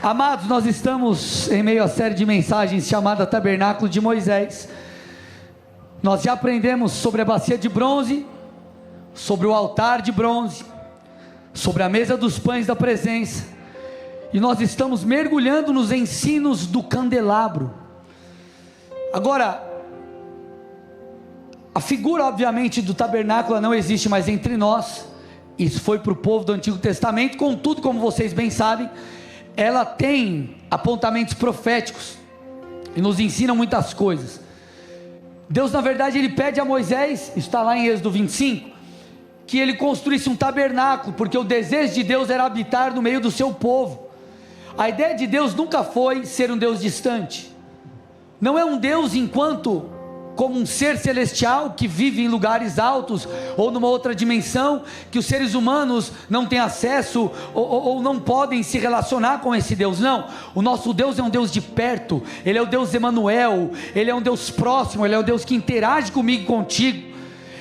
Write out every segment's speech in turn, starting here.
Amados, nós estamos em meio à série de mensagens chamada Tabernáculo de Moisés. Nós já aprendemos sobre a bacia de bronze, sobre o altar de bronze, sobre a mesa dos pães da presença, e nós estamos mergulhando nos ensinos do candelabro. Agora, a figura obviamente do tabernáculo não existe mais entre nós, isso foi para o povo do Antigo Testamento. Contudo, como vocês bem sabem, ela tem apontamentos proféticos e nos ensina muitas coisas. Deus, na verdade, ele pede a Moisés, está lá em Êxodo 25, que ele construísse um tabernáculo, porque o desejo de Deus era habitar no meio do seu povo. A ideia de Deus nunca foi ser um Deus distante, não é um Deus enquanto como um ser celestial que vive em lugares altos ou numa outra dimensão que os seres humanos não têm acesso ou não podem se relacionar com esse Deus. Não, o nosso Deus é um Deus de perto, Ele é o Deus Emanuel, Ele é um Deus próximo, Ele é o Deus que interage comigo e contigo.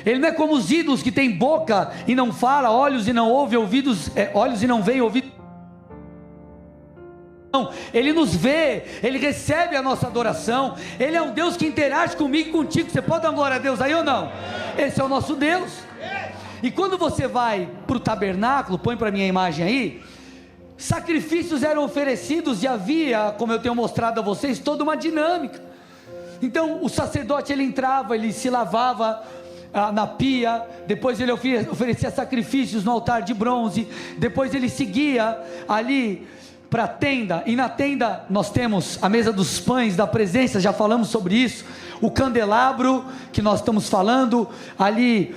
Ele não é como os ídolos que tem boca e não fala, olhos e não ouve, ouvidos, olhos e não veem, ouvidos. Ele nos vê, Ele recebe a nossa adoração, Ele é um Deus que interage comigo e contigo. Você pode dar glória a Deus aí ou não? Esse é o nosso Deus. E quando você vai para o tabernáculo, põe para mim a imagem aí, sacrifícios eram oferecidos e havia, como eu tenho mostrado a vocês, toda uma dinâmica. Então o sacerdote ele entrava, ele se lavava na pia, depois ele oferecia sacrifícios no altar de bronze, depois ele seguia ali para a tenda, e na tenda nós temos a mesa dos pães da presença, já falamos sobre isso, o candelabro que nós estamos falando, ali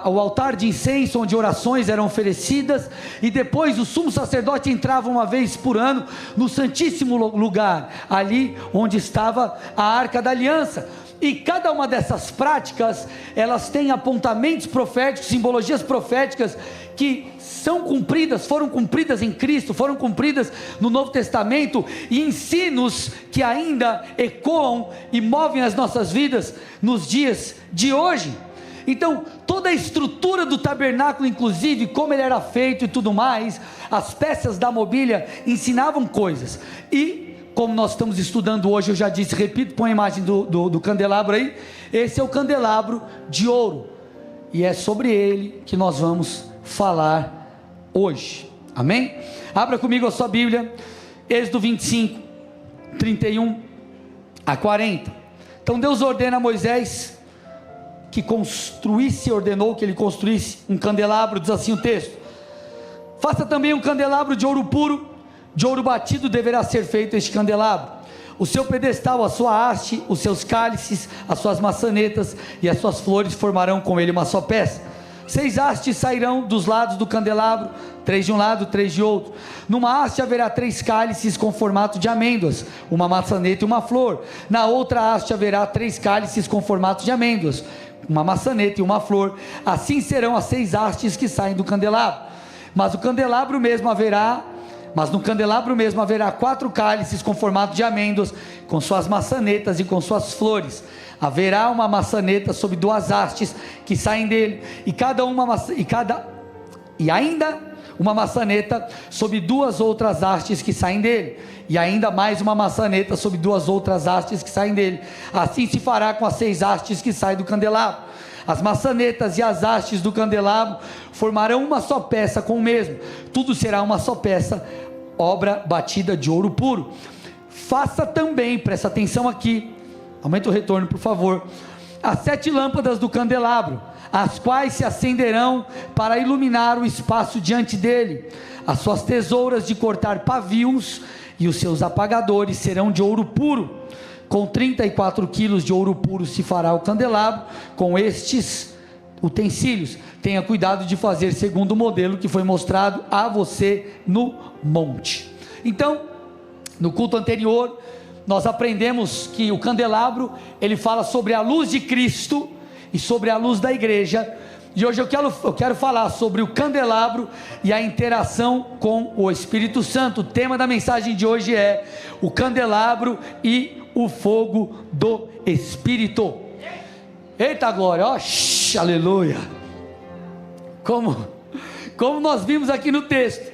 o altar de incenso, onde orações eram oferecidas, e depois o sumo sacerdote entrava uma vez por ano, no santíssimo lugar, ali onde estava a arca da aliança. E cada uma dessas práticas, elas têm apontamentos proféticos, simbologias proféticas, que são cumpridas, foram cumpridas em Cristo, foram cumpridas no Novo Testamento, e ensinos que ainda ecoam e movem as nossas vidas nos dias de hoje. Então, toda a estrutura do tabernáculo, inclusive como ele era feito e tudo mais, as peças da mobília ensinavam coisas. E como nós estamos estudando hoje, eu já disse, repito, põe a imagem do candelabro aí. Esse é o candelabro de ouro, e é sobre ele que nós vamos falar hoje, amém? Abra comigo a sua Bíblia, Êxodo 25, 31 a 40. Então Deus ordena a Moisés que ordenou que ele construísse um candelabro, diz assim o texto: faça também um candelabro de ouro puro, de ouro batido deverá ser feito este candelabro, o seu pedestal, a sua haste, os seus cálices, as suas maçanetas e as suas flores formarão com ele uma só peça. 6 hastes sairão dos lados do candelabro, 3 de um lado, 3 de outro. Numa haste haverá 3 cálices com formato de amêndoas, uma maçaneta e uma flor. Na outra haste haverá 3 cálices com formato de amêndoas, uma maçaneta e uma flor. Assim serão as 6 hastes que saem do candelabro. Mas no candelabro mesmo haverá 4 cálices com formato de amêndoas, com suas maçanetas e com suas flores. Haverá uma maçaneta sobre 2 hastes que saem dele, e ainda uma maçaneta sobre 2 outras hastes que saem dele, e ainda mais uma maçaneta sobre 2 outras hastes que saem dele. Assim se fará com as 6 hastes que saem do candelabro. As maçanetas e as hastes do candelabro formarão uma só peça com o mesmo. Tudo será uma só peça, obra batida de ouro puro. Faça também, presta atenção aqui, aumenta o retorno por favor, as 7 lâmpadas do candelabro, as quais se acenderão para iluminar o espaço diante dele. As suas tesouras de cortar pavios e os seus apagadores serão de ouro puro. Com 34 quilos de ouro puro se fará o candelabro com estes utensílios. Tenha cuidado de fazer segundo o modelo que foi mostrado a você no monte. Então, no culto anterior, nós aprendemos que o candelabro, ele fala sobre a luz de Cristo e sobre a luz da igreja. E hoje eu quero falar sobre o candelabro e a interação com o Espírito Santo. O tema da mensagem de hoje é o candelabro e o fogo do Espírito. Eita glória, ó, aleluia. Como nós vimos aqui no texto,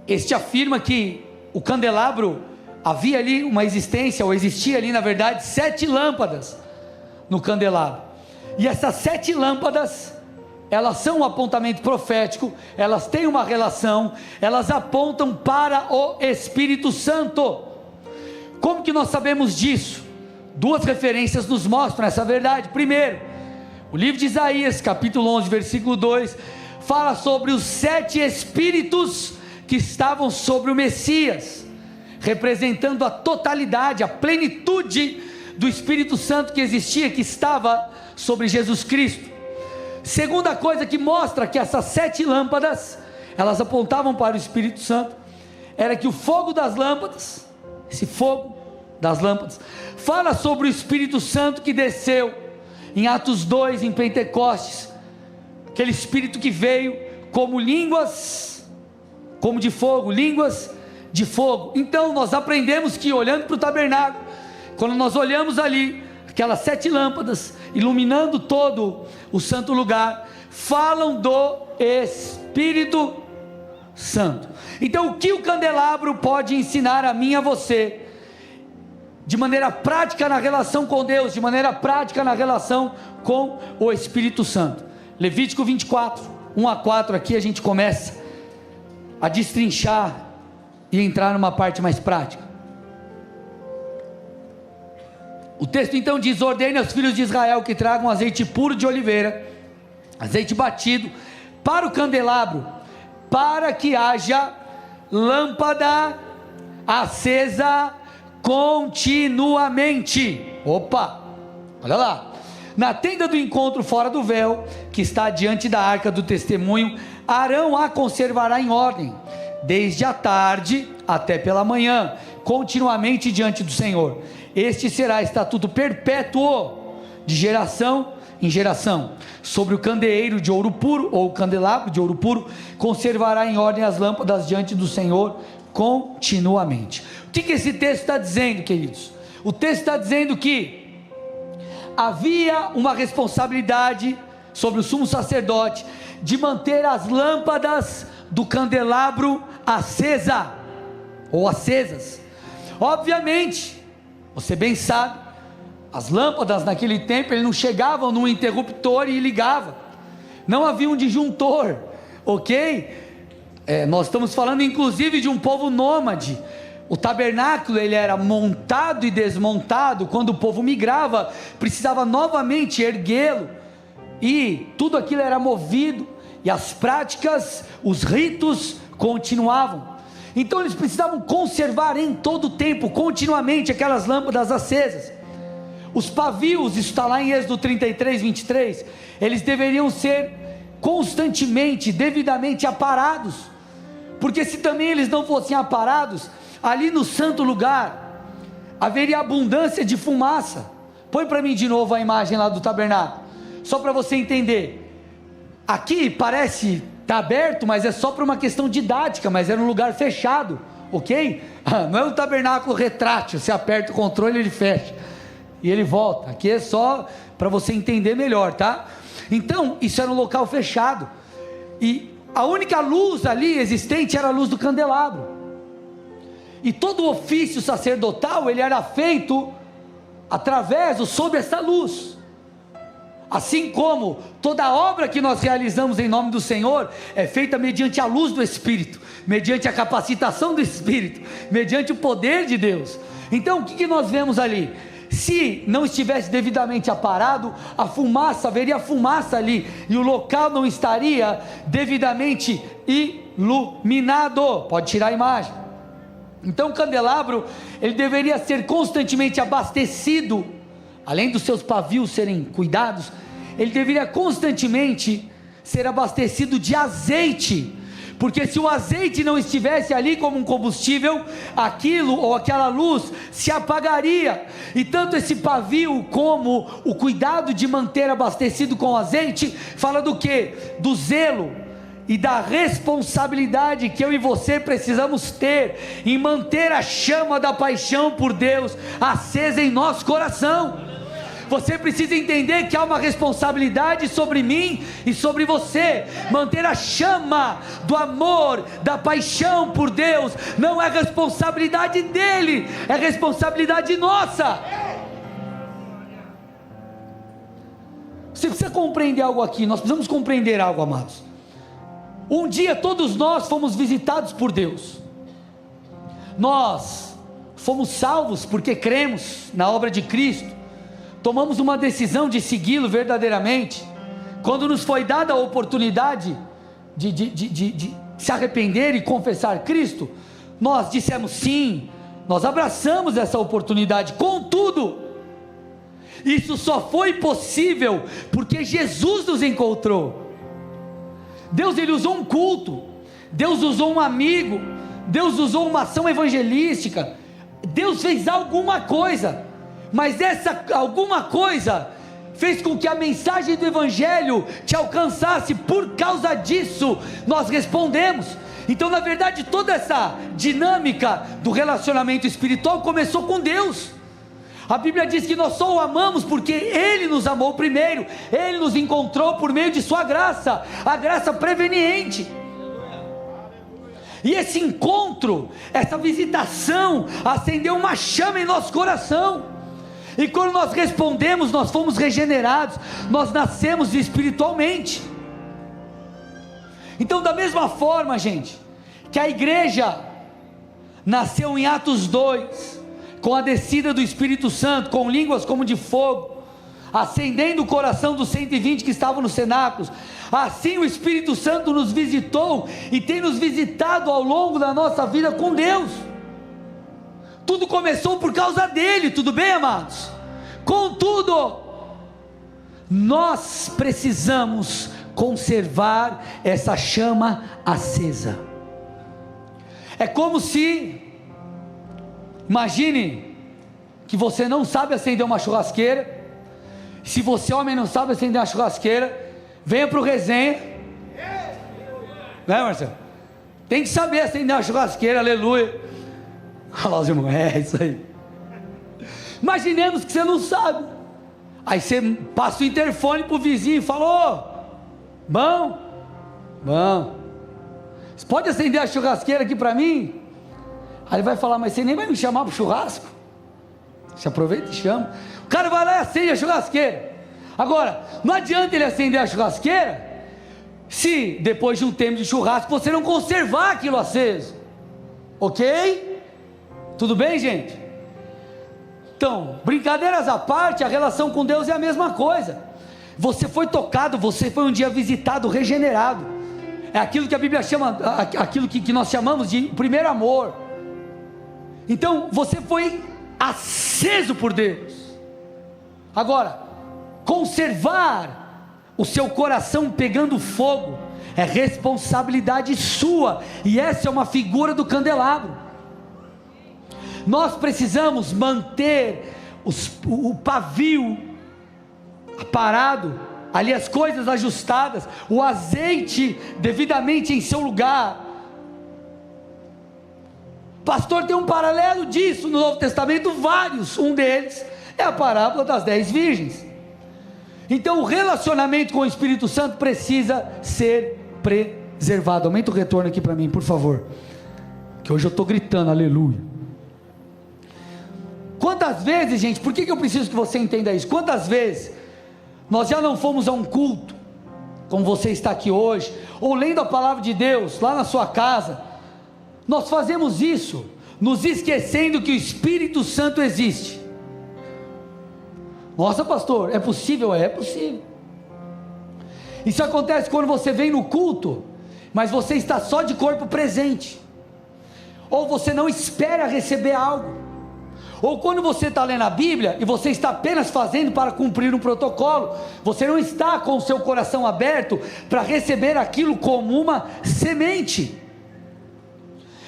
este afirma que o candelabro, havia ali uma existência, ou existia ali na verdade 7 lâmpadas no candelabro, e essas 7 lâmpadas, elas são um apontamento profético, elas têm uma relação, elas apontam para o Espírito Santo. Como que nós sabemos disso? 2 referências nos mostram essa verdade. Primeiro, o livro de Isaías, capítulo 11, versículo 2, fala sobre os 7 espíritos que estavam sobre o Messias, representando a totalidade, a plenitude do Espírito Santo que existia, que estava sobre Jesus Cristo. Segunda coisa que mostra que essas 7 lâmpadas, elas apontavam para o Espírito Santo, era que o fogo das lâmpadas, esse fogo das lâmpadas, fala sobre o Espírito Santo que desceu em Atos 2, em Pentecostes, aquele Espírito que veio como línguas, como de fogo, línguas de fogo. Então nós aprendemos que, olhando para o tabernáculo, quando nós olhamos ali, aquelas 7 lâmpadas, iluminando todo o santo lugar, falam do Espírito Santo. Então o que o candelabro pode ensinar a mim e a você, de maneira prática na relação com Deus, de maneira prática na relação com o Espírito Santo? Levítico 24, 1 a 4, aqui a gente começa a destrinchar e entrar numa parte mais prática. O texto então diz: ordene aos filhos de Israel que tragam azeite puro de oliveira, azeite batido, para o candelabro, para que haja lâmpada acesa continuamente. Opa, olha lá. Na tenda do encontro fora do véu, que está diante da arca do testemunho, Arão a conservará em ordem, desde a tarde até pela manhã, continuamente diante do Senhor. Este será estatuto perpétuo, de geração em geração. Sobre o candeeiro de ouro puro, ou candelabro de ouro puro, conservará em ordem as lâmpadas diante do Senhor continuamente. O que esse texto está dizendo, queridos? O texto está dizendo que havia uma responsabilidade sobre o sumo sacerdote de manter as lâmpadas do candelabro acesa, ou acesas. Obviamente, você bem sabe, as lâmpadas naquele tempo, eles não chegavam num interruptor e ligava, não havia um disjuntor, ok? Nós estamos falando inclusive de um povo nômade. O tabernáculo, ele era montado e desmontado. Quando o povo migrava, precisava novamente erguê-lo, e tudo aquilo era movido, e as práticas, os ritos continuavam. Então eles precisavam conservar em todo o tempo, continuamente, aquelas lâmpadas acesas. Os pavios, isso está lá em Êxodo 33, 23, eles deveriam ser constantemente, devidamente aparados, porque se também eles não fossem aparados, ali no santo lugar, haveria abundância de fumaça. Põe para mim de novo a imagem lá do tabernáculo, só para você entender. Aqui parece está aberto, mas é só para uma questão didática, mas era um lugar fechado, ok? Não é um tabernáculo retrátil, você aperta o controle, ele fecha, e ele volta. Aqui é só para você entender melhor, tá? Então, isso era um local fechado, e a única luz ali existente era a luz do candelabro, e todo o ofício sacerdotal, ele era feito através ou sob essa luz. Assim como toda obra que nós realizamos em nome do Senhor é feita mediante a luz do Espírito, mediante a capacitação do Espírito, mediante o poder de Deus. Então o que nós vemos ali? Se não estivesse devidamente aparado, a fumaça, haveria fumaça ali, e o local não estaria devidamente iluminado. Pode tirar a imagem. Então o candelabro, ele deveria ser constantemente abastecido, além dos seus pavios serem cuidados, ele deveria constantemente ser abastecido de azeite, porque se o azeite não estivesse ali como um combustível, aquilo ou aquela luz se apagaria. E tanto esse pavio como o cuidado de manter abastecido com azeite, fala do que? Do zelo e da responsabilidade que eu e você precisamos ter em manter a chama da paixão por Deus acesa em nosso coração. Você precisa entender que há uma responsabilidade sobre mim e sobre você. Manter a chama do amor, da paixão por Deus, não é responsabilidade dele, é responsabilidade nossa. Você precisa compreender algo aqui, nós precisamos compreender algo, amados. Um dia todos nós fomos visitados por Deus. Nós fomos salvos porque cremos na obra de Cristo. Tomamos uma decisão de segui-lo verdadeiramente. Quando nos foi dada a oportunidade de se arrepender e confessar Cristo, nós dissemos sim, nós abraçamos essa oportunidade. Contudo, isso só foi possível porque Jesus nos encontrou. Deus, ele usou um culto, Deus usou um amigo, Deus usou uma ação evangelística, Deus fez alguma coisa, mas essa alguma coisa fez com que a mensagem do evangelho te alcançasse. Por causa disso nós respondemos. Então, na verdade, toda essa dinâmica do relacionamento espiritual começou com Deus. A Bíblia diz que nós só o amamos porque Ele nos amou primeiro. Ele nos encontrou por meio de sua graça, a graça preveniente. E esse encontro, essa visitação, acendeu uma chama em nosso coração. E quando nós respondemos, nós fomos regenerados, nós nascemos espiritualmente. Então, da mesma forma, gente, que a igreja nasceu em Atos 2, com a descida do Espírito Santo, com línguas como de fogo, acendendo o coração dos 120 que estavam nos cenáculos, assim o Espírito Santo nos visitou e tem nos visitado ao longo da nossa vida com Deus. Tudo começou por causa dele, tudo bem, amados? Contudo, nós precisamos conservar essa chama acesa. É como se, imagine que você não sabe acender uma churrasqueira. Se você, homem, não sabe acender uma churrasqueira, venha para o resenha, né, Marcelo? Tem que saber acender uma churrasqueira, aleluia. Olha lá os irmãos, é isso aí. Imaginemos que você não sabe, aí você passa o interfone para o vizinho e fala: ô, bom, você pode acender a churrasqueira aqui para mim? Aí ele vai falar: mas você nem vai me chamar para o churrasco? Você aproveita e chama. O cara vai lá e acende a churrasqueira. Agora, não adianta ele acender a churrasqueira se depois de um tempo de churrasco você não conservar aquilo aceso. Ok? Tudo bem, gente? Então, brincadeiras à parte, a relação com Deus é a mesma coisa. Você foi tocado, você foi um dia visitado, regenerado. É aquilo que a Bíblia chama, aquilo que nós chamamos de primeiro amor. Então, você foi aceso por Deus. Agora, conservar o seu coração pegando fogo é responsabilidade sua, e essa é uma figura do candelabro. Nós precisamos manter o pavio aparado, ali as coisas ajustadas, o azeite devidamente em seu lugar. Pastor, tem um paralelo disso no Novo Testamento, vários. Um deles é a parábola das 10 virgens. Então o relacionamento com o Espírito Santo precisa ser preservado. Aumenta o retorno aqui para mim, por favor, que hoje eu estou gritando aleluia. Quantas vezes, gente, por que eu preciso que você entenda isso? Quantas vezes nós já não fomos a um culto, como você está aqui hoje, ou lendo a palavra de Deus lá na sua casa? Nós fazemos isso, nos esquecendo que o Espírito Santo existe. Nossa, pastor, é possível? É possível. Isso acontece quando você vem no culto, mas você está só de corpo presente, ou você não espera receber algo, ou quando você está lendo a Bíblia e você está apenas fazendo para cumprir um protocolo, você não está com o seu coração aberto para receber aquilo como uma semente.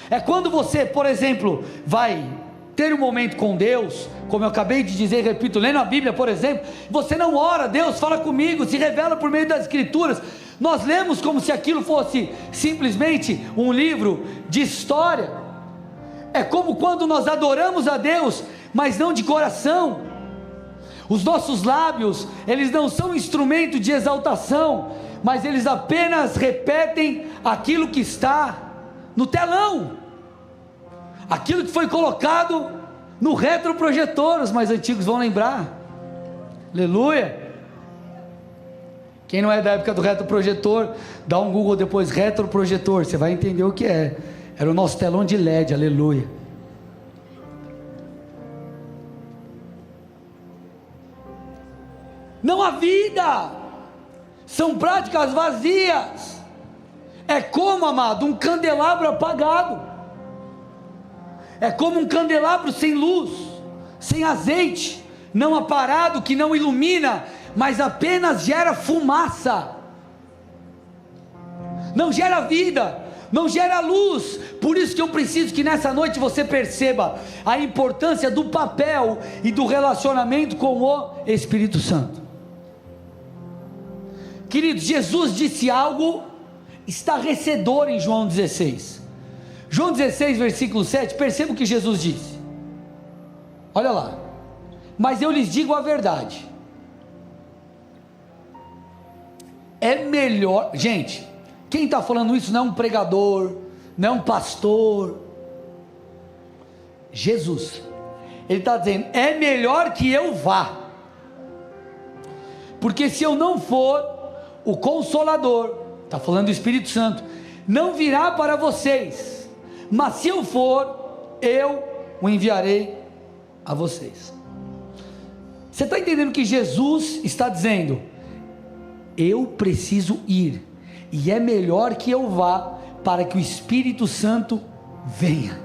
É quando você, por exemplo, vai ter um momento com Deus, como eu acabei de dizer, repito, lendo a Bíblia, por exemplo, você não ora: Deus fala comigo, se revela por meio das Escrituras. Nós lemos como se aquilo fosse simplesmente um livro de história. É como quando nós adoramos a Deus, mas não de coração. Os nossos lábios, eles não são instrumento de exaltação, mas eles apenas repetem aquilo que está no telão, aquilo que foi colocado no retroprojetor. Os mais antigos vão lembrar, aleluia. Quem não é da época do retroprojetor, dá um Google depois, retroprojetor, você vai entender o que é. Era o nosso telão de LED, aleluia. Não há vida, são práticas vazias. É como, amado, um candelabro apagado, é como um candelabro sem luz, sem azeite, não aparado, que não ilumina, mas apenas gera fumaça, não gera vida, não gera luz. Por isso que eu preciso que nessa noite você perceba a importância do papel e do relacionamento com o Espírito Santo. Queridos, Jesus disse algo estarrecedor em João 16, João 16 versículo 7, perceba o que Jesus disse, olha lá: mas eu lhes digo a verdade, é melhor, gente, quem está falando isso não é um pregador, não é um pastor, Jesus, ele está dizendo, é melhor que eu vá, porque se eu não for, o Consolador, está falando do Espírito Santo, não virá para vocês, mas se eu for, eu o enviarei a vocês. Você está entendendo que Jesus está dizendo, eu preciso ir, e é melhor que eu vá, para que o Espírito Santo venha.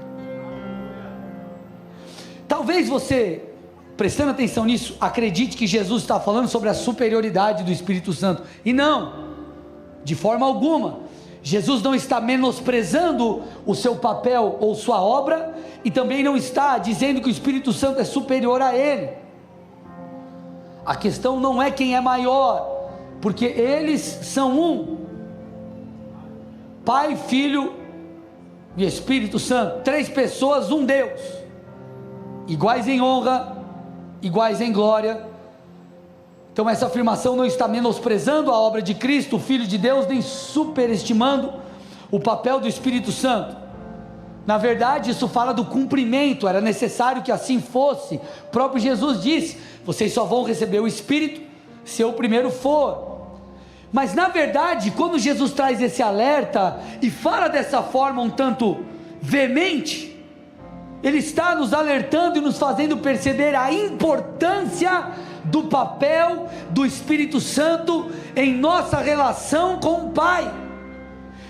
Talvez você, prestando atenção nisso, acredite que Jesus está falando sobre a superioridade do Espírito Santo, e não, de forma alguma. Jesus não está menosprezando o seu papel ou sua obra, e também não está dizendo que o Espírito Santo é superior a ele. A questão não é quem é maior, porque eles são um, Pai, Filho e Espírito Santo, 3 pessoas, um Deus, iguais em honra, iguais em glória. Então essa afirmação não está menosprezando a obra de Cristo, o Filho de Deus, nem superestimando o papel do Espírito Santo. Na verdade, isso fala do cumprimento, era necessário que assim fosse. O próprio Jesus disse, vocês só vão receber o Espírito se eu primeiro for. Mas na verdade, quando Jesus traz esse alerta e fala dessa forma um tanto veemente, ele está nos alertando e nos fazendo perceber a importância do papel do Espírito Santo em nossa relação com o Pai.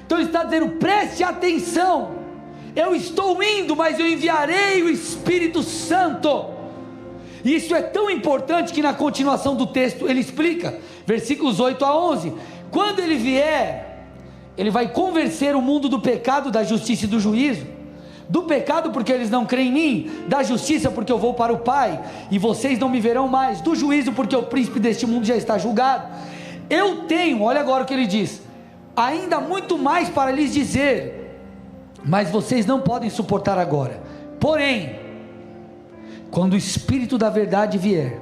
Então ele está dizendo, preste atenção, eu estou indo, mas eu enviarei o Espírito Santo. E isso é tão importante que na continuação do texto ele explica, versículos 8 a 11, quando ele vier, ele vai convencer o mundo do pecado, da justiça e do juízo. Do pecado porque eles não creem em mim, da justiça porque eu vou para o Pai, e vocês não me verão mais, do juízo porque o príncipe deste mundo já está julgado. Eu tenho, olha agora o que ele diz, ainda muito mais para lhes dizer, mas vocês não podem suportar agora. Porém, quando o Espírito da verdade vier,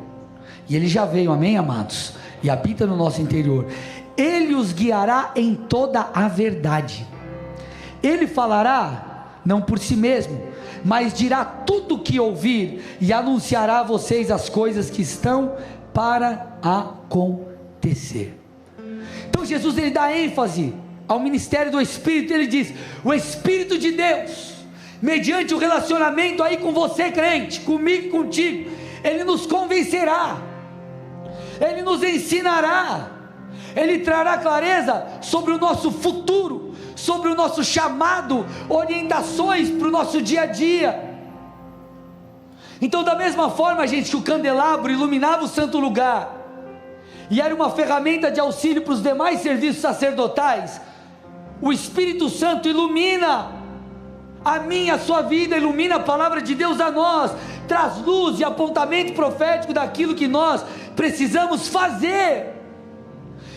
e ele já veio, amém, amados, e habita no nosso interior, ele os guiará em toda a verdade. Ele falará não por si mesmo, mas dirá tudo o que ouvir, e anunciará a vocês as coisas que estão para acontecer. Então Jesus, ele dá ênfase ao ministério do Espírito. Ele diz, o Espírito de Deus, mediante o relacionamento aí com você crente, comigo e contigo, ele nos convencerá, ele nos ensinará, ele trará clareza sobre o nosso futuro, sobre o nosso chamado, orientações para o nosso dia a dia. Então, da mesma forma, gente, que o candelabro iluminava o santo lugar, e era uma ferramenta de auxílio para os demais serviços sacerdotais, o Espírito Santo ilumina a minha, a sua vida, ilumina a palavra de Deus a nós, traz luz e apontamento profético daquilo que nós precisamos fazer.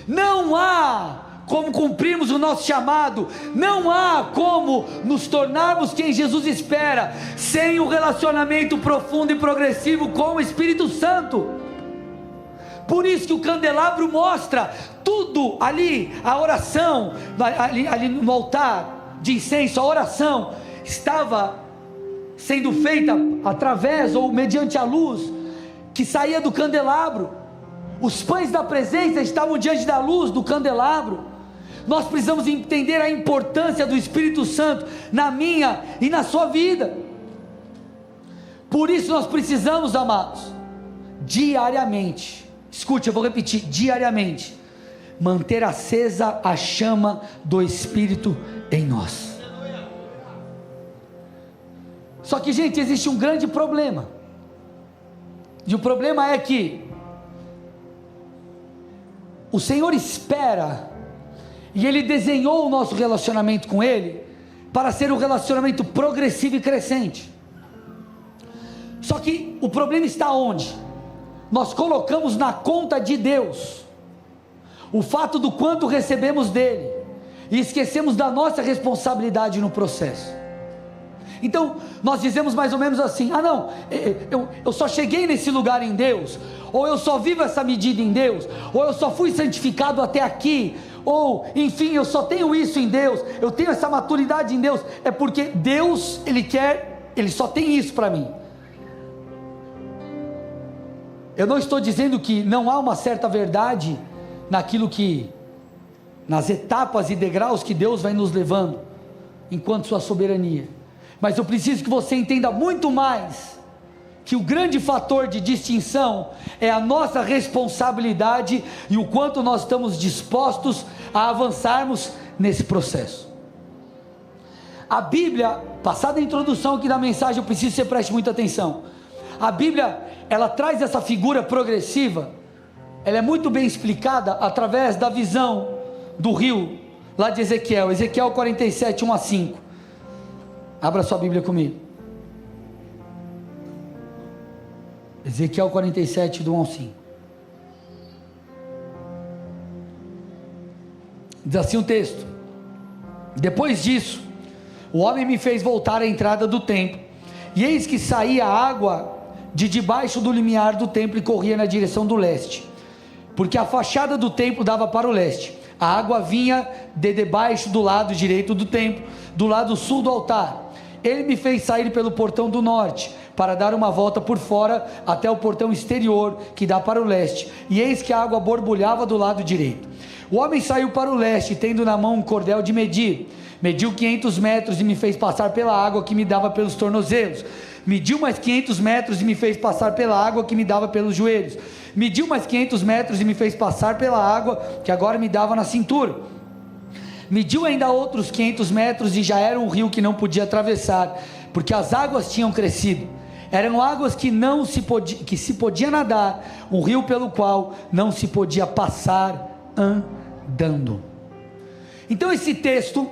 Não há como cumprirmos o nosso chamado, não há como nos tornarmos quem Jesus espera, sem um relacionamento profundo e progressivo com o Espírito Santo. Por isso que o candelabro mostra tudo ali, a oração, ali no altar de incenso, a oração estava sendo feita através ou mediante a luz que saía do candelabro. Os pães da presença estavam diante da luz do candelabro. Nós precisamos entender a importância do Espírito Santo na minha e na sua vida. Por isso nós precisamos, amados, diariamente, escute, eu vou repetir, diariamente, manter acesa a chama do Espírito em nós. Só que, gente, existe um grande problema, e o problema é que o Senhor espera, e Ele desenhou o nosso relacionamento com Ele, para ser um relacionamento progressivo e crescente. Só que o problema está onde? Nós colocamos na conta de Deus o fato do quanto recebemos dele, e esquecemos da nossa responsabilidade no processo. Então, nós dizemos mais ou menos assim: ah não, eu só cheguei nesse lugar em Deus, ou eu só vivo essa medida em Deus, ou eu só fui santificado até aqui, ou enfim, eu só tenho isso em Deus, eu tenho essa maturidade em Deus, é porque Deus, Ele só tem isso para mim. Eu não estou dizendo que não há uma certa verdade nas etapas e degraus que Deus vai nos levando, enquanto sua soberania, mas eu preciso que você entenda muito mais, que o grande fator de distinção é a nossa responsabilidade, e o quanto nós estamos dispostos a avançarmos nesse processo. A Bíblia, passada a introdução aqui da mensagem, eu preciso que você preste muita atenção. A Bíblia, ela traz essa figura progressiva, ela é muito bem explicada através da visão do rio, lá de Ezequiel 47, 1 a 5, abra sua Bíblia comigo, Ezequiel 47, do 1 ao 5, diz assim o texto: depois disso, o homem me fez voltar à entrada do templo, e eis que saía água de debaixo do limiar do templo e corria na direção do leste, porque a fachada do templo dava para o leste. A água vinha de debaixo do lado direito do templo, do lado sul do altar. Ele me fez sair pelo portão do norte, para dar uma volta por fora até o portão exterior que dá para o leste, e eis que a água borbulhava do lado direito. O homem saiu para o leste, tendo na mão um cordel de medir, mediu 500 metros e me fez passar pela água que me dava pelos tornozelos. Mediu mais 500 metros e me fez passar pela água que me dava pelos joelhos. Mediu mais 500 metros e me fez passar pela água que agora me dava na cintura. Mediu ainda outros 500 metros e já era um rio que não podia atravessar, porque as águas tinham crescido. Eram águas que se podia nadar, um rio pelo qual não se podia passar andando. Então esse texto,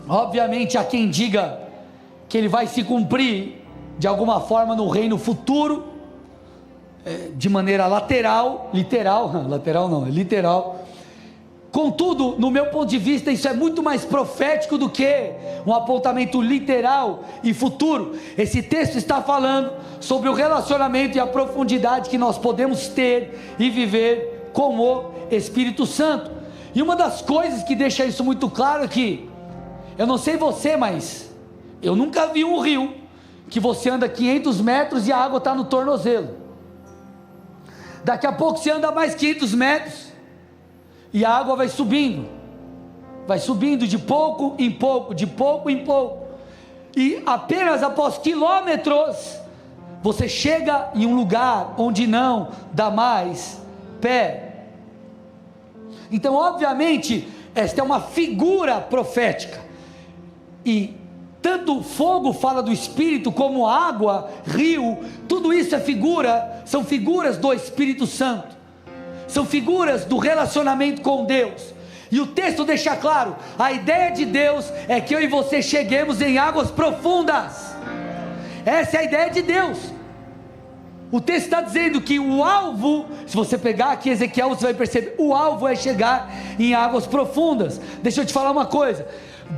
obviamente há quem diga que ele vai se cumprir de alguma forma no reino futuro, de maneira literal. Contudo, no meu ponto de vista, isso é muito mais profético do que um apontamento literal e futuro. Esse texto está falando sobre o relacionamento e a profundidade que nós podemos ter e viver com o Espírito Santo. E uma das coisas que deixa isso muito claro é que, eu não sei você, mas eu nunca vi um rio que você anda 500 metros e a água está no tornozelo. Daqui a pouco você anda mais 500 metros e a água vai subindo de pouco em pouco, de pouco em pouco, e apenas após quilômetros você chega em um lugar onde não dá mais pé. Então, obviamente, esta é uma figura profética, e tanto fogo fala do Espírito, como água, rio, tudo isso são figuras do Espírito Santo, são figuras do relacionamento com Deus. E o texto deixa claro, a ideia de Deus é que eu e você cheguemos em águas profundas. Essa é a ideia de Deus. O texto está dizendo que o alvo, se você pegar aqui Ezequiel, você vai perceber, o alvo é chegar em águas profundas. Deixa eu te falar uma coisa: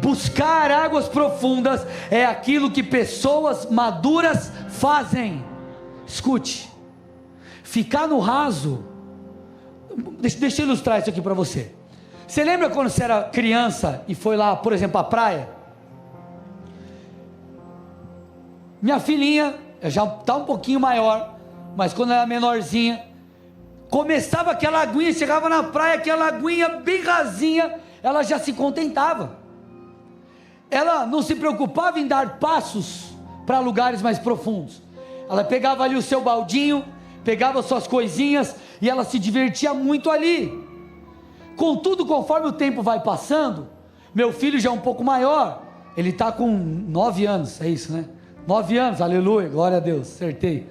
buscar águas profundas é aquilo que pessoas maduras fazem. Escute, ficar no raso Deixa eu ilustrar isso aqui para você. Você lembra quando você era criança e foi lá, por exemplo, à praia? Minha filhinha já está um pouquinho maior, mas quando ela era menorzinha, começava aquela aguinha, chegava na praia, aquela aguinha bem rasinha, ela já se contentava. Ela não se preocupava em dar passos para lugares mais profundos. Ela pegava ali o seu baldinho, pegava suas coisinhas e ela se divertia muito ali. Contudo, conforme o tempo vai passando, meu filho já é um pouco maior, ele está com 9 anos, é isso, né? 9 anos, aleluia, glória a Deus, acertei.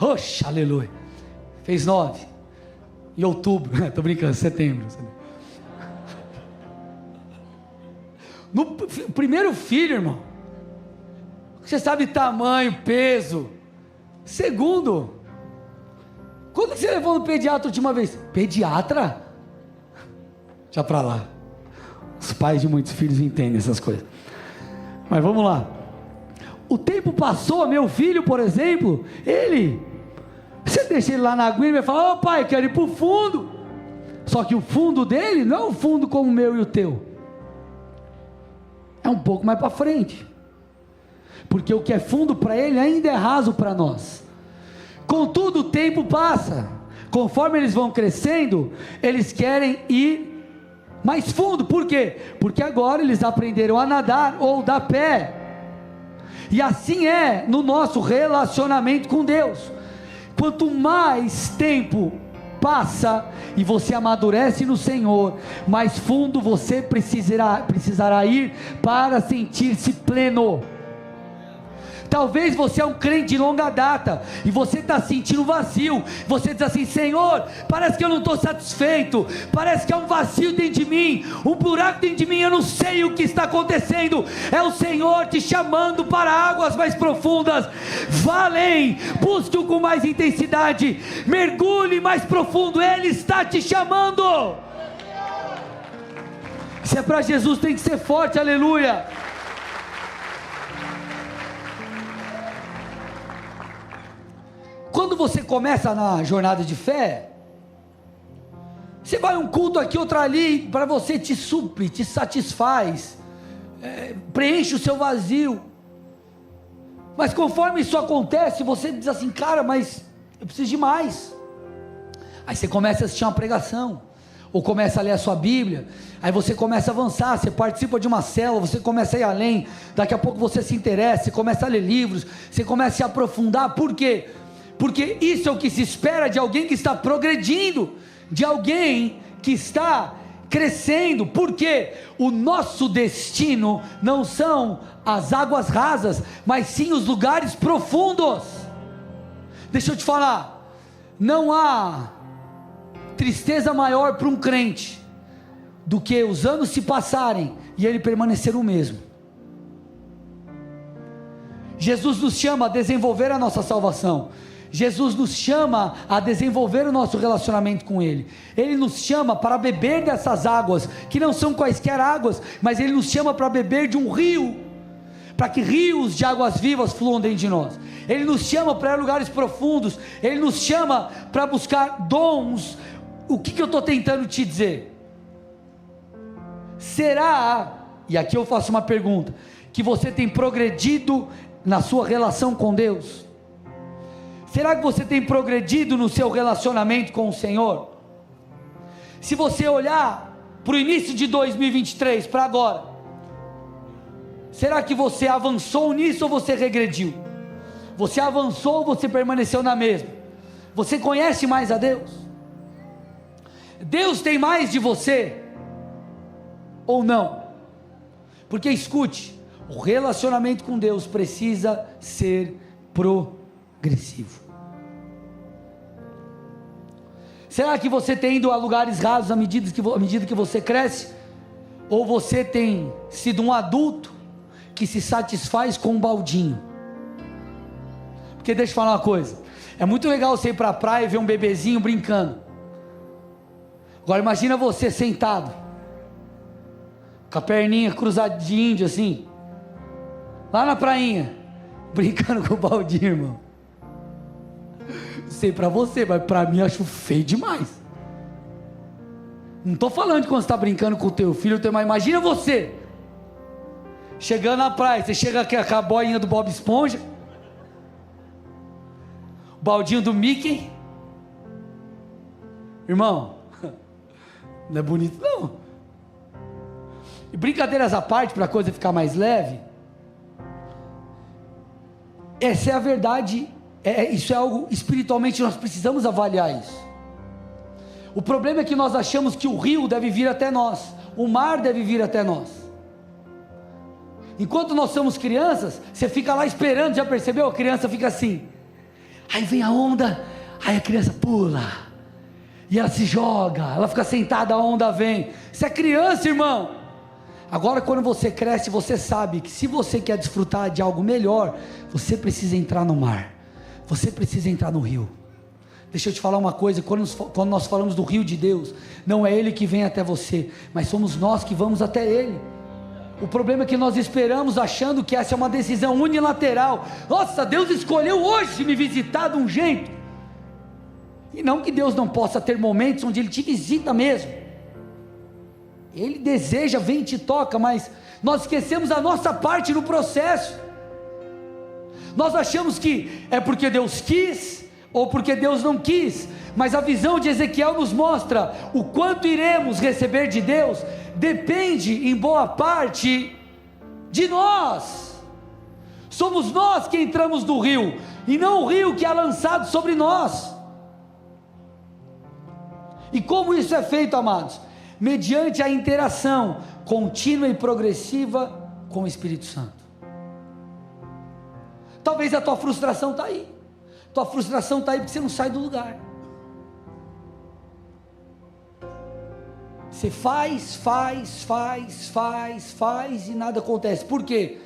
Oxe, aleluia, fez 9, em outubro, estou brincando, setembro. No primeiro filho, irmão, você sabe tamanho, peso. Segundo, quando você levou no pediatra a última vez? Pediatra? Já para lá, os pais de muitos filhos entendem essas coisas, mas vamos lá. O tempo passou, meu filho, por exemplo, você deixa ele lá na aguinha e vai falar: ô pai, quero ir para o fundo. Só que o fundo dele não é um fundo como o meu e o teu, é um pouco mais para frente, porque o que é fundo para ele ainda é raso para nós. Contudo, o tempo passa, conforme eles vão crescendo, eles querem ir mais fundo. Por quê? Porque agora eles aprenderam a nadar ou dar pé. E assim é no nosso relacionamento com Deus. Quanto mais tempo passa e você amadurece no Senhor, mais fundo você precisará ir para sentir-se pleno. Talvez você é um crente de longa data e você está sentindo vazio. Você diz assim: Senhor, parece que eu não estou satisfeito, parece que há um vazio dentro de mim, um buraco dentro de mim, eu não sei o que está acontecendo. É o Senhor te chamando para águas mais profundas. Vá além, busque-o com mais intensidade, mergulhe mais profundo, Ele está te chamando. Se é para Jesus, tem que ser forte, aleluia. Quando você começa na jornada de fé, você vai um culto aqui, outro ali, para você te supre, te satisfaz, preenche o seu vazio. Mas conforme isso acontece, você diz assim: cara, mas eu preciso de mais. Aí você começa a assistir uma pregação, ou começa a ler a sua Bíblia, aí você começa a avançar, você participa de uma célula, você começa a ir além, daqui a pouco você se interessa, você começa a ler livros, você começa a se aprofundar. Por quê? Porque isso é o que se espera de alguém que está progredindo, de alguém que está crescendo. Porque o nosso destino não são as águas rasas, mas sim os lugares profundos. Deixa eu te falar, não há tristeza maior para um crente do que os anos se passarem e ele permanecer o mesmo. Jesus nos chama a desenvolver a nossa salvação. Jesus nos chama a desenvolver o nosso relacionamento com Ele. Ele nos chama para beber dessas águas, que não são quaisquer águas, mas Ele nos chama para beber de um rio, para que rios de águas vivas fluam dentro de nós. Ele nos chama para lugares profundos, Ele nos chama para buscar dons. O que eu estou tentando te dizer? Será, e aqui eu faço uma pergunta, que você tem progredido na sua relação com Deus? Será que você tem progredido no seu relacionamento com o Senhor? Se você olhar para o início de 2023, para agora, será que você avançou nisso ou você regrediu? Você avançou ou você permaneceu na mesma? Você conhece mais a Deus? Deus tem mais de você? Ou não? Porque escute, o relacionamento com Deus precisa ser progressivo. Será que você tem ido a lugares rasos à medida que você cresce? Ou você tem sido um adulto que se satisfaz com um baldinho? Porque deixa eu falar uma coisa, é muito legal você ir para a praia e ver um bebezinho brincando. Agora imagina você sentado, com a perninha cruzada de índio assim, lá na prainha, brincando com o baldinho, irmão. Sei para você, mas para mim eu acho feio demais. Não estou falando de quando você está brincando com o teu filho, mas imagina você, chegando na praia, você chega aqui com a boinha do Bob Esponja, o baldinho do Mickey, irmão, não é bonito não. E brincadeiras à parte, para a coisa ficar mais leve, essa é a verdade, isso é algo espiritualmente, nós precisamos avaliar isso. O problema é que nós achamos que o rio deve vir até nós, o mar deve vir até nós. Enquanto nós somos crianças, você fica lá esperando, já percebeu? A criança fica assim, aí vem a onda, aí a criança pula, e ela se joga, ela fica sentada, a onda vem. Você é criança, irmão. Agora quando você cresce, você sabe que se você quer desfrutar de algo melhor, você precisa entrar no mar, você precisa entrar no rio. Deixa eu te falar uma coisa, quando nós falamos do rio de Deus, não é Ele que vem até você, mas somos nós que vamos até Ele. O problema é que nós esperamos achando que essa é uma decisão unilateral. Nossa, Deus escolheu hoje me visitar de um jeito. E não que Deus não possa ter momentos onde Ele te visita mesmo. Ele deseja, vem e te toca, mas nós esquecemos a nossa parte no processo. Nós achamos que é porque Deus quis, ou porque Deus não quis, mas a visão de Ezequiel nos mostra o quanto iremos receber de Deus, depende em boa parte de nós. Somos nós que entramos no rio, e não o rio que é lançado sobre nós. E como isso é feito, amados? Mediante a interação contínua e progressiva com o Espírito Santo. Talvez a tua frustração está aí. Tua frustração está aí porque você não sai do lugar. Você faz e nada acontece. Por quê?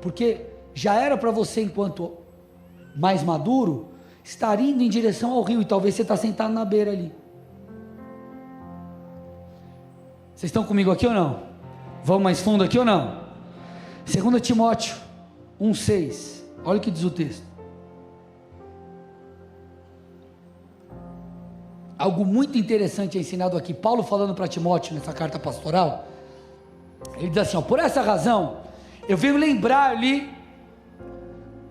Porque já era para você, enquanto mais maduro, estar indo em direção ao rio, e talvez você está sentado na beira ali. Vocês estão comigo aqui ou não? Vamos mais fundo aqui ou não? 2 Timóteo 1,6, olha o que diz o texto. Algo muito interessante é ensinado aqui, Paulo falando para Timóteo nessa carta pastoral. Ele diz assim, por essa razão, eu venho lembrar-lhe,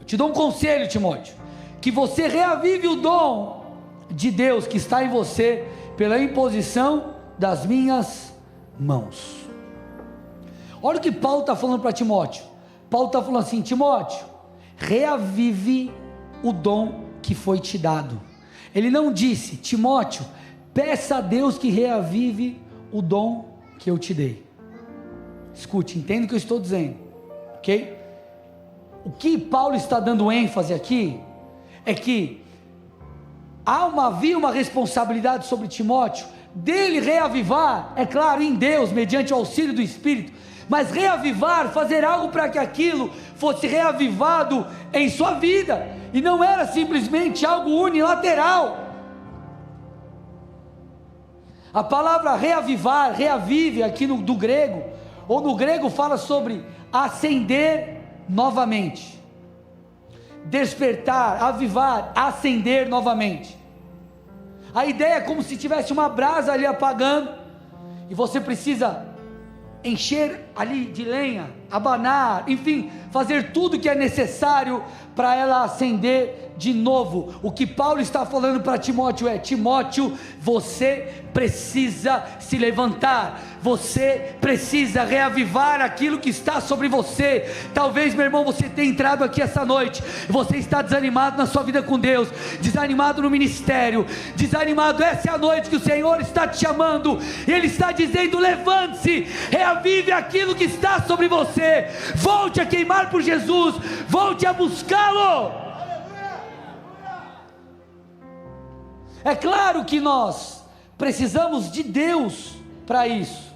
eu te dou um conselho, Timóteo, que você reavive o dom de Deus que está em você, pela imposição das minhas mãos. Olha o que Paulo está falando para Timóteo. Paulo está falando assim, Timóteo, reavive o dom que foi te dado. Ele não disse, Timóteo, peça a Deus que reavive o dom que eu te dei. Escute, entenda o que eu estou dizendo, ok? O que Paulo está dando ênfase aqui, é que havia uma responsabilidade sobre Timóteo, dele reavivar, é claro, em Deus, mediante o auxílio do Espírito, mas reavivar, fazer algo para que aquilo fosse reavivado em sua vida, e não era simplesmente algo unilateral. A palavra reavivar, reavive aqui do grego, ou no grego fala sobre acender novamente, despertar, avivar, acender novamente. A ideia é como se tivesse uma brasa ali apagando, e você precisa encher ali de lenha, abanar, enfim, fazer tudo que é necessário para ela acender de novo. O que Paulo está falando para Timóteo é, Timóteo, você precisa se levantar, você precisa reavivar aquilo que está sobre você. Talvez, meu irmão, você tenha entrado aqui essa noite, você está desanimado na sua vida com Deus, desanimado no ministério, desanimado. Essa é a noite que o Senhor está te chamando, Ele está dizendo, levante-se, reavive aquilo que está sobre você, volte a queimar por Jesus, volte a buscá-lo. É claro que nós precisamos de Deus para isso,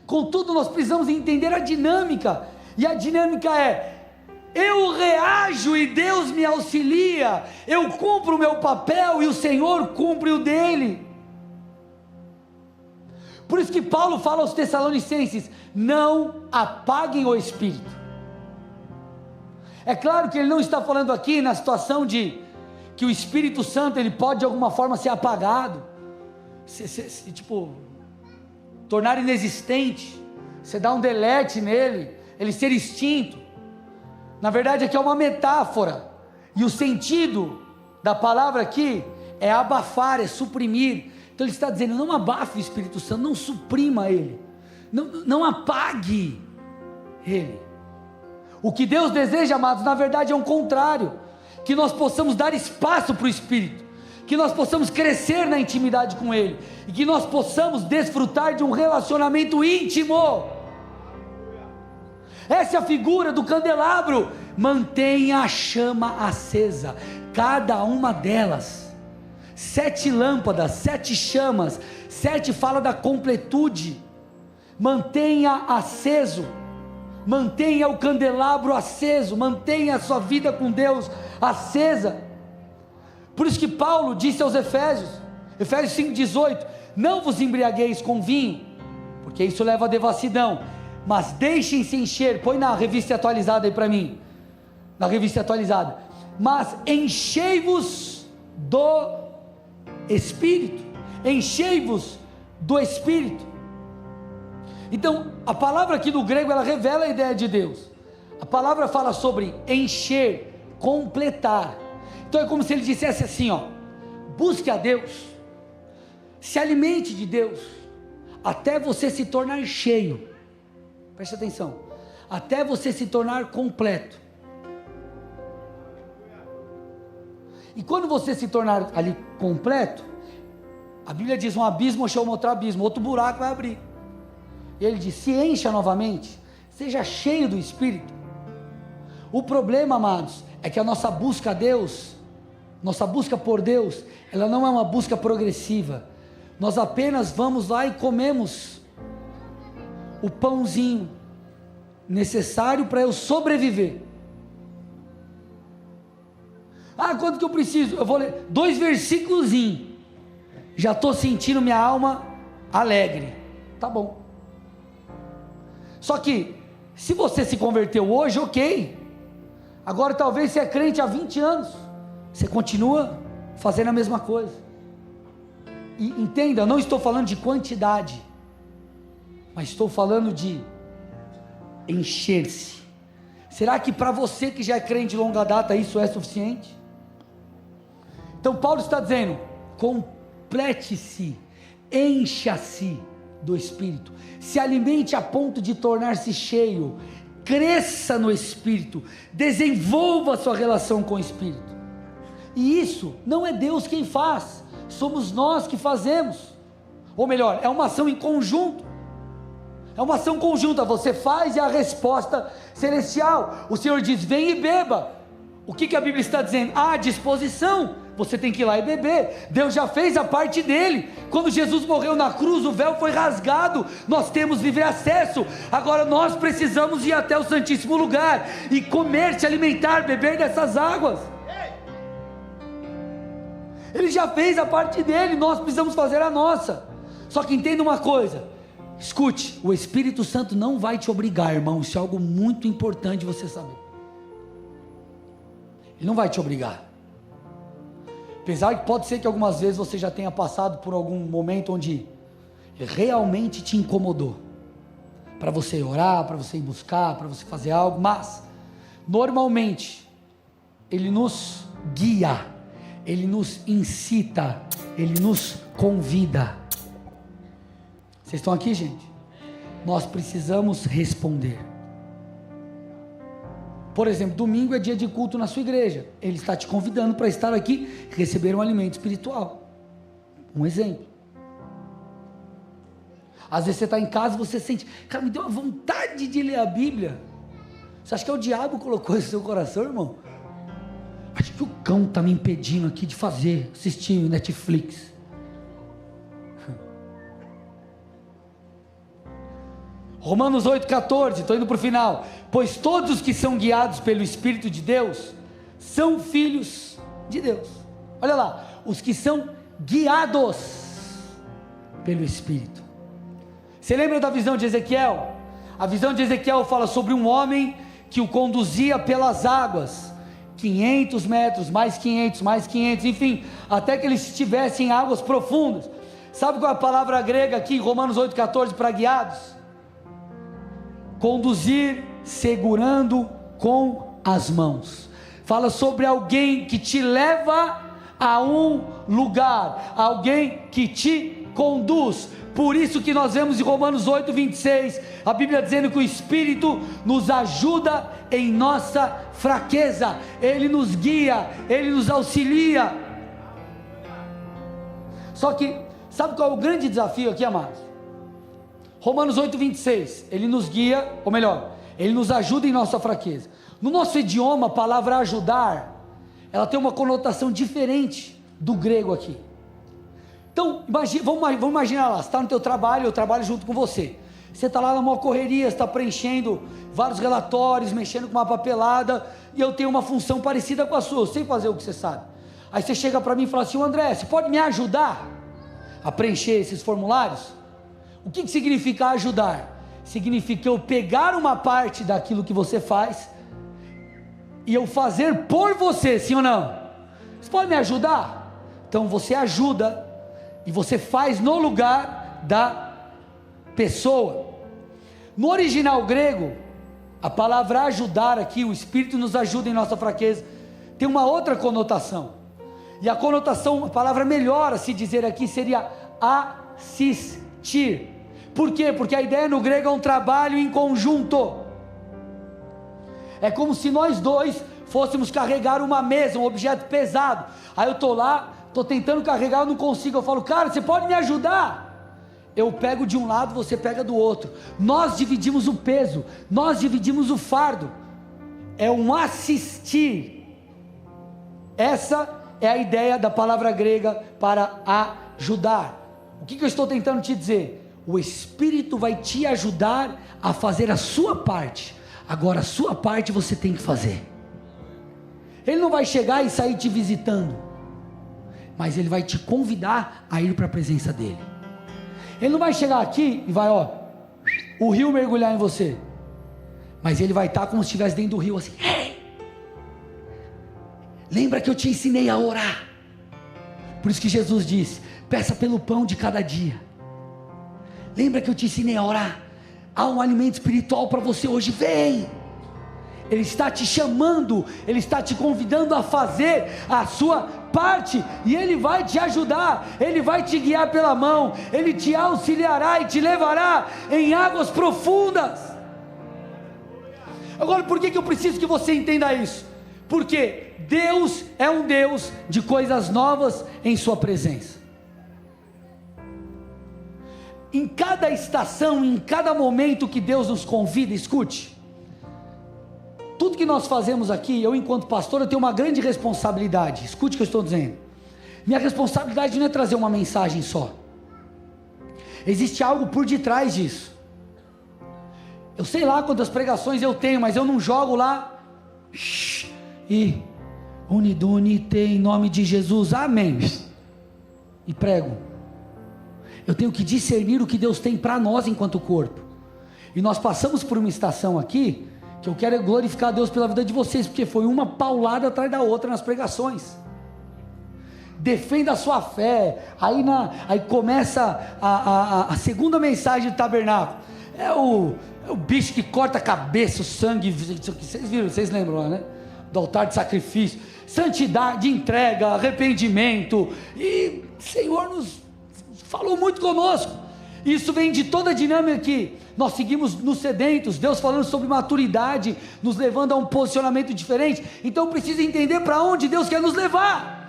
contudo nós precisamos entender a dinâmica, e a dinâmica é, eu reajo e Deus me auxilia, eu cumpro o meu papel e o Senhor cumpre o dele. Por isso que Paulo fala aos Tessalonicenses, não apaguem o Espírito. É claro que ele não está falando aqui na situação de que o Espírito Santo ele pode de alguma forma ser apagado. tipo, tornar inexistente, você dá um delete nele, ele ser extinto. Na verdade aqui é uma metáfora, e o sentido da palavra aqui é abafar, é suprimir. Então ele está dizendo, não abafe o Espírito Santo, não suprima ele, não apague ele. O que Deus deseja, amados, na verdade é o contrário, que nós possamos dar espaço para o Espírito, que nós possamos crescer na intimidade com Ele, e que nós possamos desfrutar de um relacionamento íntimo. Essa é a figura do candelabro. Mantenha a chama acesa, cada uma delas, 7 lâmpadas, 7 chamas, 7 fala da completude. Mantenha aceso, mantenha o candelabro aceso, mantenha a sua vida com Deus acesa. Por isso que Paulo disse aos Efésios 5,18, não vos embriagueis com vinho, porque isso leva à devassidão, mas deixem-se encher. Põe na revista atualizada aí para mim, na revista atualizada, mas enchei-vos do Espírito, enchei-vos do Espírito. Então, a palavra aqui no grego, ela revela a ideia de Deus. A palavra fala sobre encher, completar. Então é como se ele dissesse assim, ó: busque a Deus, se alimente de Deus, até você se tornar cheio. Preste atenção, até você se tornar completo. E quando você se tornar ali completo, a Bíblia diz, um abismo chama outro abismo, outro buraco vai abrir. E ele diz, se encha novamente, seja cheio do Espírito. O problema, amados, é que a nossa busca a Deus, nossa busca por Deus, ela não é uma busca progressiva. Nós apenas vamos lá e comemos o pãozinho necessário para eu sobreviver. Ah, quanto que eu preciso? Eu vou ler 2 versículos, já estou sentindo minha alma alegre. Tá bom. Só que, se você se converteu hoje, ok. Agora talvez você é crente há 20 anos, você continua fazendo a mesma coisa. E entenda, eu não estou falando de quantidade, mas estou falando de encher-se. Será que para você que já é crente de longa data isso é suficiente? Então Paulo está dizendo, complete-se, encha-se do Espírito, se alimente a ponto de tornar-se cheio, cresça no Espírito, desenvolva a sua relação com o Espírito. E isso não é Deus quem faz, somos nós que fazemos, ou melhor, é uma ação em conjunto, é uma ação conjunta, você faz e a resposta celestial. O Senhor diz, vem e beba. O que a Bíblia está dizendo? À disposição, você tem que ir lá e beber. Deus já fez a parte dele. Quando Jesus morreu na cruz, o véu foi rasgado, nós temos livre acesso. Agora nós precisamos ir até o Santíssimo Lugar e comer, se alimentar, beber dessas águas. Ele já fez a parte dele, nós precisamos fazer a nossa. Só que entenda uma coisa, escute, o Espírito Santo não vai te obrigar, irmão, isso é algo muito importante você saber. Ele não vai te obrigar. Apesar que pode ser que algumas vezes você já tenha passado por algum momento onde realmente te incomodou, para você orar, para você ir buscar, para você fazer algo, mas normalmente Ele nos guia, Ele nos incita, Ele nos convida. Vocês estão aqui, gente? Nós precisamos responder. Por exemplo, domingo é dia de culto na sua igreja, Ele está te convidando para estar aqui e receber um alimento espiritual. Um exemplo. Às vezes você está em casa e você sente, cara, me deu uma vontade de ler a Bíblia. Você acha que é o diabo que colocou isso no seu coração, irmão? Acho que o cão está me impedindo aqui de assistir Netflix. Romanos 8,14, estou indo para o final. Pois todos os que são guiados pelo Espírito de Deus, são filhos de Deus. Olha lá, os que são guiados pelo Espírito. Você lembra da visão de Ezequiel? A visão de Ezequiel fala sobre um homem que o conduzia pelas águas, 500 metros, mais 500, enfim, até que eles estivessem em águas profundas. Sabe qual é a palavra grega aqui em Romanos 8,14 para guiados? Conduzir segurando com as mãos. Fala sobre alguém que te leva a um lugar, alguém que te conduz. Por isso que nós vemos em Romanos 8,26, a Bíblia dizendo que o Espírito nos ajuda em nossa fraqueza, Ele nos guia, Ele nos auxilia. Só que, sabe qual é o grande desafio aqui, amados? Romanos 8,26, Ele nos guia, ou melhor, Ele nos ajuda em nossa fraqueza. No nosso idioma, a palavra ajudar, ela tem uma conotação diferente do grego aqui. Então, vamos imaginar lá, você está no teu trabalho, eu trabalho junto com você. Você está lá numa correria, você está preenchendo vários relatórios, mexendo com uma papelada, e eu tenho uma função parecida com a sua, eu sei fazer o que você sabe. Aí você chega para mim e fala assim: André, você pode me ajudar a preencher esses formulários? O que significa ajudar? Significa eu pegar uma parte daquilo que você faz e eu fazer por você, sim ou não? Você pode me ajudar? Então você ajuda e você faz no lugar da pessoa. No original grego, a palavra ajudar aqui, o Espírito nos ajuda em nossa fraqueza, tem uma outra conotação. E a conotação, a palavra melhor a se dizer aqui seria assistir. Por quê? Porque a ideia no grego é um trabalho em conjunto. É como se nós dois fôssemos carregar uma mesa, um objeto pesado. Aí eu estou lá, estou tentando carregar, eu não consigo. Eu falo: cara, você pode me ajudar? Eu pego de um lado, você pega do outro. Nós dividimos o peso, nós dividimos o fardo. É um assistir. Essa é a ideia da palavra grega para ajudar. O que eu estou tentando te dizer? O Espírito vai te ajudar a fazer a sua parte. Agora a sua parte você tem que fazer. Ele não vai chegar e sair te visitando, mas ele vai te convidar a ir para a presença dele. Ele não vai chegar aqui e vai, o rio mergulhar em você, mas ele vai estar como se estivesse dentro do rio assim: hey, lembra que eu te ensinei a orar? Por isso que Jesus disse: peça pelo pão de cada dia. Lembra que eu te ensinei a orar? Há um alimento espiritual para você hoje, vem. Ele está te chamando, Ele está te convidando a fazer a sua parte, e Ele vai te ajudar, Ele vai te guiar pela mão, Ele te auxiliará e te levará em águas profundas. Agora, por que eu preciso que você entenda isso? Porque Deus é um Deus de coisas novas em sua presença. Em cada estação, em cada momento que Deus nos convida, escute, tudo que nós fazemos aqui, eu enquanto pastor, eu tenho uma grande responsabilidade. Escute o que eu estou dizendo. Minha responsabilidade não é trazer uma mensagem só. Existe algo por detrás disso. Eu sei lá quantas pregações eu tenho, mas eu não jogo lá e unidunite em nome de Jesus, amém, e prego. Eu tenho que discernir o que Deus tem para nós enquanto corpo. E nós passamos por uma estação aqui que eu quero glorificar a Deus pela vida de vocês, porque foi uma paulada atrás da outra nas pregações. Defenda a sua fé. Aí começa a segunda mensagem do tabernáculo. É o bicho que corta a cabeça, o sangue. Vocês viram, vocês lembram lá, né? Do altar de sacrifício, santidade, entrega, arrependimento. E o Senhor nos falou muito conosco. Isso vem de toda a dinâmica que nós seguimos nos sedentos, Deus falando sobre maturidade, nos levando a um posicionamento diferente. Então precisa entender para onde Deus quer nos levar.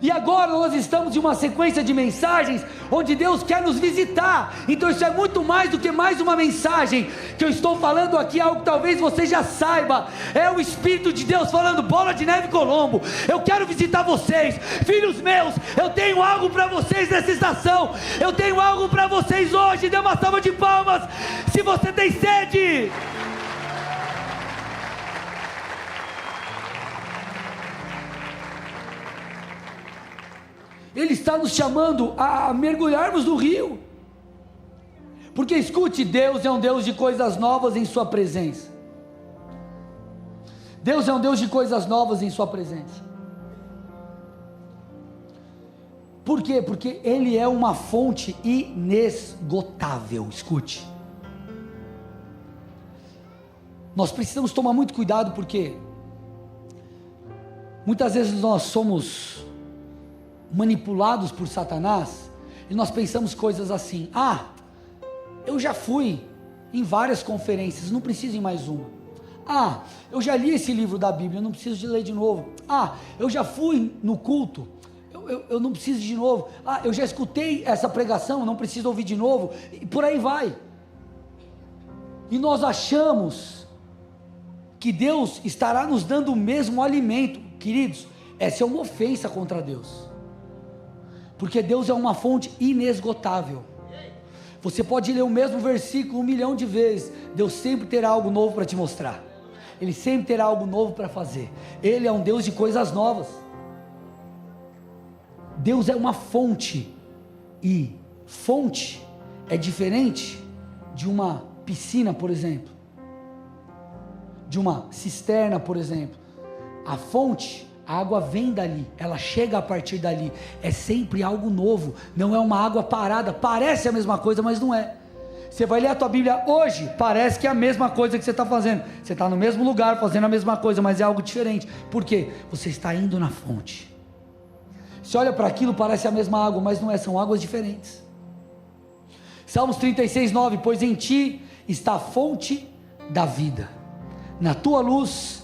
E agora nós estamos em uma sequência de mensagens onde Deus quer nos visitar. Então isso é muito mais do que mais uma mensagem que eu estou falando aqui, algo que talvez você já saiba. É o Espírito de Deus falando: Bola de Neve Colombo, eu quero visitar vocês, filhos meus. Eu tenho algo para vocês nessa estação. Eu tenho algo para vocês hoje. Dê uma salva de palmas se você tem sede. Ele está nos chamando a mergulharmos no rio. Porque escute, Deus é um Deus de coisas novas em sua presença. Deus é um Deus de coisas novas em sua presença. Por quê? Porque Ele é uma fonte inesgotável. Escute, nós precisamos tomar muito cuidado, porque muitas vezes nós somos manipulados por Satanás, e nós pensamos coisas assim: eu já fui em várias conferências, não preciso ir mais uma. Eu já li esse livro da Bíblia, não preciso de ler de novo. Eu já fui no culto, eu não preciso de novo. Eu já escutei essa pregação, não preciso ouvir de novo. E por aí vai. E nós achamos que Deus estará nos dando o mesmo alimento. Queridos, essa é uma ofensa contra Deus, porque Deus é uma fonte inesgotável. Você pode ler o mesmo versículo 1 milhão de vezes, Deus sempre terá algo novo para te mostrar, Ele sempre terá algo novo para fazer. Ele é um Deus de coisas novas. Deus é uma fonte, e fonte é diferente de uma piscina, por exemplo, de uma cisterna, por exemplo. A fonte, a água vem dali, ela chega a partir dali, é sempre algo novo, não é uma água parada. Parece a mesma coisa, mas não é. Você vai ler a tua Bíblia hoje, parece que é a mesma coisa que você está fazendo, você está no mesmo lugar fazendo a mesma coisa, mas é algo diferente. Por quê? Você está indo na fonte. Você olha para aquilo, parece a mesma água, mas não é, são águas diferentes. Salmos 36:9: pois em ti está a fonte da vida, na tua luz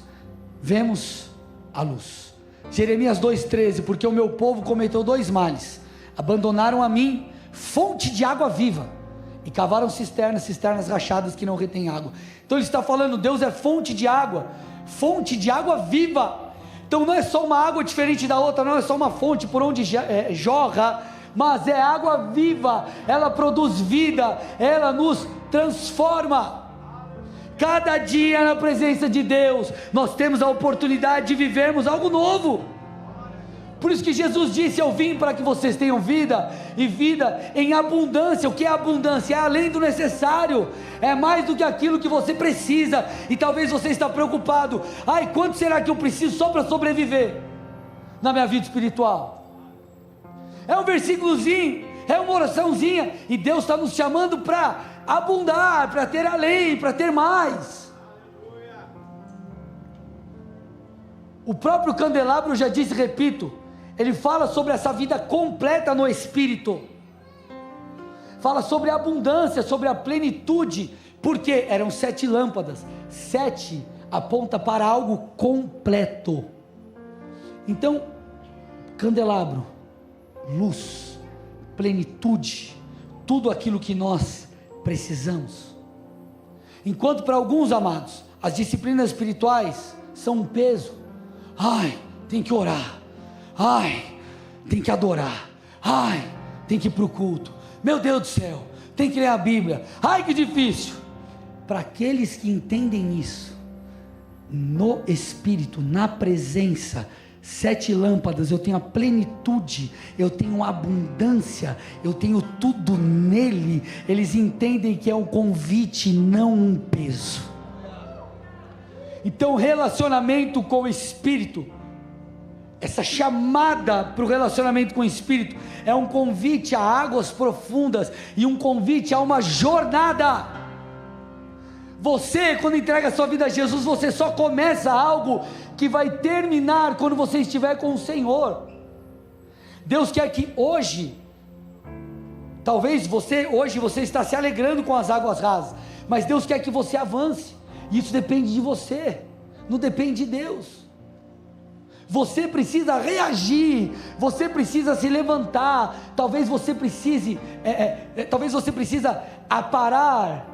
vemos a luz. Jeremias 2:13: porque o meu povo cometeu 2 males, abandonaram a mim, fonte de água viva, e cavaram cisternas rachadas que não retêm água. Então ele está falando, Deus é fonte de água viva. Então não é só uma água diferente da outra, não é só uma fonte por onde jorra, mas é água viva, ela produz vida, ela nos transforma. Cada dia na presença de Deus, nós temos a oportunidade de vivermos algo novo. Por isso que Jesus disse: eu vim para que vocês tenham vida, e vida em abundância. O que é abundância? É além do necessário, é mais do que aquilo que você precisa. E talvez você está preocupado: quanto será que eu preciso só para sobreviver na minha vida espiritual? É um versículozinho, é uma oraçãozinha, e Deus está nos chamando para abundar, para ter além, para ter mais. O próprio candelabro, eu já disse e repito, ele fala sobre essa vida completa no Espírito, fala sobre a abundância, sobre a plenitude, porque eram 7 lâmpadas, 7 aponta para algo completo. Então, candelabro, luz, plenitude, tudo aquilo que nós precisamos. Enquanto para alguns, amados, as disciplinas espirituais são um peso. Tem que orar, tem que adorar, tem que ir para o culto, meu Deus do céu, tem que ler a Bíblia, que difícil. Para aqueles que entendem isso, no Espírito, na presença, 7 lâmpadas, eu tenho a plenitude, eu tenho abundância, eu tenho tudo nele. Eles entendem que é um convite, não um peso. Então, relacionamento com o Espírito, essa chamada para o relacionamento com o Espírito, é um convite a águas profundas, e um convite a uma jornada. Você, quando entrega a sua vida a Jesus, você só começa algo que vai terminar quando você estiver com o Senhor. Deus quer que hoje, talvez hoje você está se alegrando com as águas rasas, mas Deus quer que você avance. Isso depende de você, não depende de Deus. Você precisa reagir, você precisa se levantar. Talvez você precise aparar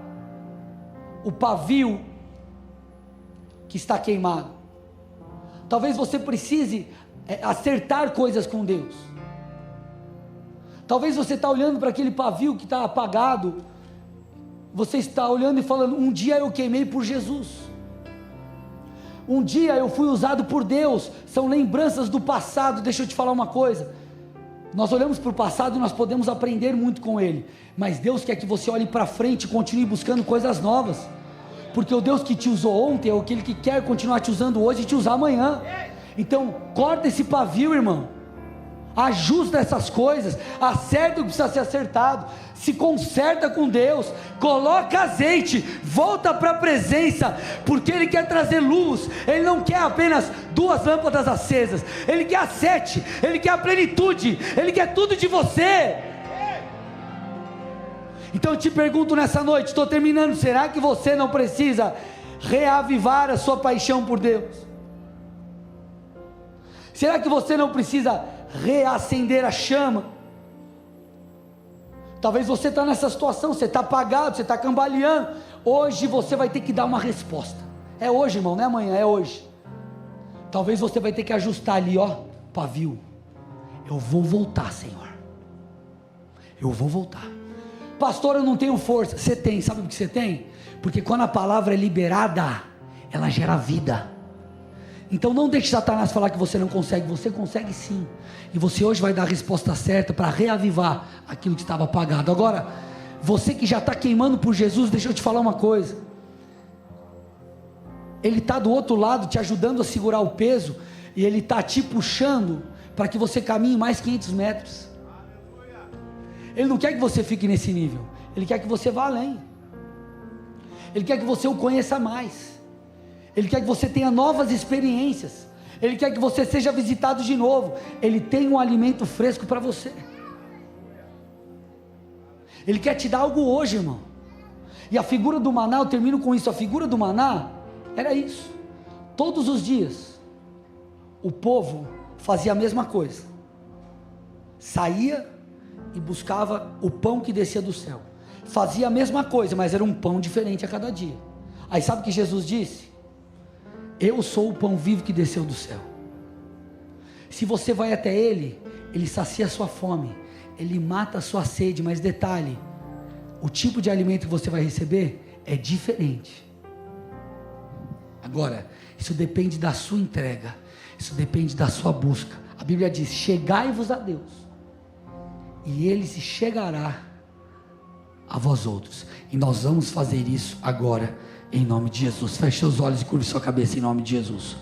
o pavio que está queimado. Talvez você precise acertar coisas com Deus. Talvez você está olhando para aquele pavio que está apagado, você está olhando e falando: um dia eu queimei por Jesus, um dia eu fui usado por Deus. São lembranças do passado. Deixa eu te falar uma coisa, nós olhamos para o passado e nós podemos aprender muito com ele, mas Deus quer que você olhe para frente e continue buscando coisas novas, porque o Deus que te usou ontem é aquele que quer continuar te usando hoje e te usar amanhã. Então corta esse pavio, irmão, ajusta essas coisas, acerta o que precisa ser acertado, se conserta com Deus, coloca azeite, volta para a presença, porque Ele quer trazer luz. Ele não quer apenas 2 lâmpadas acesas, Ele quer as 7, Ele quer a plenitude, Ele quer tudo de você. Então eu te pergunto nessa noite, estou terminando, será que você não precisa reavivar a sua paixão por Deus? Será que você não precisa reacender a chama? Talvez você está nessa situação, você está apagado, você está cambaleando. Hoje você vai ter que dar uma resposta. É hoje, irmão, não é amanhã, é hoje. Talvez você vai ter que ajustar ali, ó, pavio. Eu vou voltar, Senhor. Eu vou voltar. Pastor, eu não tenho força. Você tem, sabe o que você tem? Porque quando a palavra é liberada, ela gera vida. Então não deixe Satanás falar que você não consegue, você consegue sim. E você hoje vai dar a resposta certa para reavivar aquilo que estava apagado. Agora, você que já está queimando por Jesus, deixa eu te falar uma coisa. Ele está do outro lado te ajudando a segurar o peso, e Ele está te puxando para que você caminhe mais 500 metros. Ele não quer que você fique nesse nível, Ele quer que você vá além. Ele quer que você o conheça mais. Ele quer que você tenha novas experiências. Ele quer que você seja visitado de novo. Ele tem um alimento fresco para você. Ele quer te dar algo hoje, irmão. E a figura do maná, eu termino com isso. A figura do maná era isso. Todos os dias o povo fazia a mesma coisa. Saía e buscava o pão que descia do céu. Fazia a mesma coisa, mas era um pão diferente a cada dia. Aí sabe o que Jesus disse? Eu sou o pão vivo que desceu do céu. Se você vai até Ele, Ele sacia a sua fome, Ele mata a sua sede. Mas detalhe, o tipo de alimento que você vai receber é diferente. Agora, isso depende da sua entrega, isso depende da sua busca. A Bíblia diz: chegai-vos a Deus, e Ele se chegará a vós outros. E nós vamos fazer isso agora, em nome de Jesus. Feche seus olhos e curve sua cabeça em nome de Jesus.